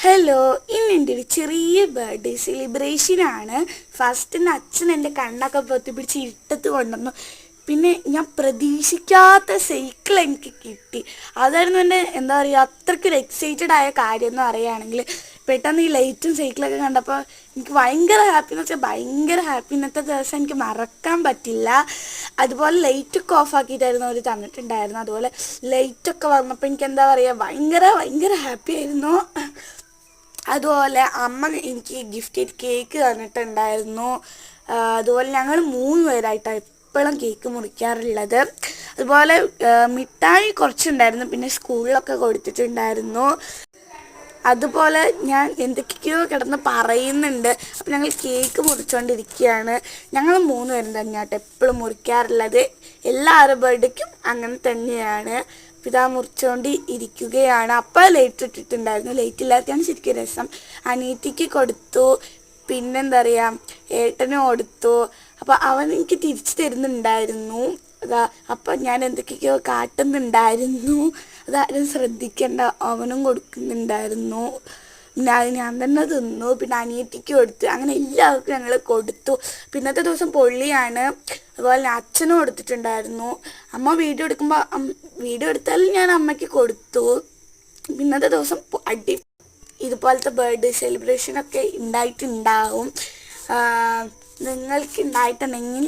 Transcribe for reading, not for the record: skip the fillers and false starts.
Hello, ഇന്ന് എൻ്റെ ഒരു ചെറിയ ബർത്ത്ഡേ സെലിബ്രേഷനാണ്. ഫസ്റ്റ് അച്ഛൻ എൻ്റെ കണ്ണൊക്കെ പൊത്തിപ്പിടിച്ച് ഇരുട്ടത്ത് കൊണ്ടുവന്നു. പിന്നെ ഞാൻ പ്രതീക്ഷിക്കാത്ത സൈക്കിൾ എനിക്ക് കിട്ടി. അതായിരുന്നു എൻ്റെ എന്താ പറയുക, അത്രയ്ക്കൊരു എക്സൈറ്റഡ് ആയ കാര്യം എന്ന് പറയുകയാണെങ്കിൽ. പെട്ടെന്ന് ഈ ലൈറ്റും സൈക്കിളൊക്കെ കണ്ടപ്പോൾ എനിക്ക് ഭയങ്കര ഹാപ്പി എന്ന് വെച്ചാൽ ഭയങ്കര ഹാപ്പി. ഇന്നത്തെ ദിവസം എനിക്ക് മറക്കാൻ പറ്റില്ല. അതുപോലെ ലൈറ്റൊക്കെ ഓഫാക്കിയിട്ടായിരുന്നു അവർ തന്നിട്ടുണ്ടായിരുന്നു. അതുപോലെ ലൈറ്റൊക്കെ വന്നപ്പോൾ എനിക്ക് എന്താ പറയുക, ഭയങ്കര ഹാപ്പി ആയിരുന്നു. അതുപോലെ അമ്മ എനിക്ക് ഗിഫ്റ്റ് ചെയ്ത് കേക്ക് തന്നിട്ടുണ്ടായിരുന്നു. അതുപോലെ ഞങ്ങൾ 3 പേരായിട്ടാണ് എപ്പോഴും കേക്ക് മുറിക്കാറുള്ളത്. അതുപോലെ മിഠായി കുറച്ചുണ്ടായിരുന്നു, പിന്നെ സ്കൂളിലൊക്കെ കൊടുത്തിട്ടുണ്ടായിരുന്നു. അതുപോലെ ഞാൻ എന്തൊക്കെയോ കിടന്ന് പറയുന്നുണ്ട്. അപ്പം ഞങ്ങൾ കേക്ക് മുറിച്ചുകൊണ്ടിരിക്കുകയാണ്. ഞങ്ങൾ 3 പേരും തന്നെയാട്ടോ എപ്പോഴും മുറിക്കാറുള്ളത്. എല്ലാവരുടെ ബർത്ത്ഡേക്കും അങ്ങനെ തന്നെയാണ്. ഇതാ മുറിച്ചുകൊണ്ട് ഇരിക്കുകയാണ്. അപ്പം ലൈറ്റ് ഇട്ടിട്ടുണ്ടായിരുന്നു. ലൈറ്റ് ഇല്ലാത്തതാണ് ശരിക്കും രസം. അനിയത്തിക്ക് കൊടുത്തു, പിന്നെന്താ പറയുക, ഏട്ടനും കൊടുത്തു. അപ്പോൾ അവൻ എനിക്ക് തിരിച്ചു തരുന്നുണ്ടായിരുന്നു. അതാ അപ്പം ഞാൻ എന്തൊക്കെയോ കാട്ടുന്നുണ്ടായിരുന്നു. അതാരും ശ്രദ്ധിക്കേണ്ട, അവനും കൊടുക്കുന്നുണ്ടായിരുന്നു. പിന്നെ അത് ഞാൻ തന്നെ തിന്നു. പിന്നെ അനിയത്തിക്ക് കൊടുത്തു. അങ്ങനെ എല്ലാവർക്കും ഞങ്ങൾ കൊടുത്തു. പിന്നത്തെ ദിവസം പൊള്ളിയാണ്. അതുപോലെ അച്ഛനും കൊടുത്തിട്ടുണ്ടായിരുന്നു. അമ്മ വീഡിയോ എടുത്താലും ഞാൻ അമ്മയ്ക്ക് കൊടുത്തു. പിന്നത്തെ ദിവസം ഇതുപോലത്തെ ബർത്ത്ഡേ സെലിബ്രേഷനൊക്കെ ഉണ്ടായിട്ടുണ്ടാവും. നിങ്ങൾക്ക് ഉണ്ടായിട്ടുണ്ടെങ്കിൽ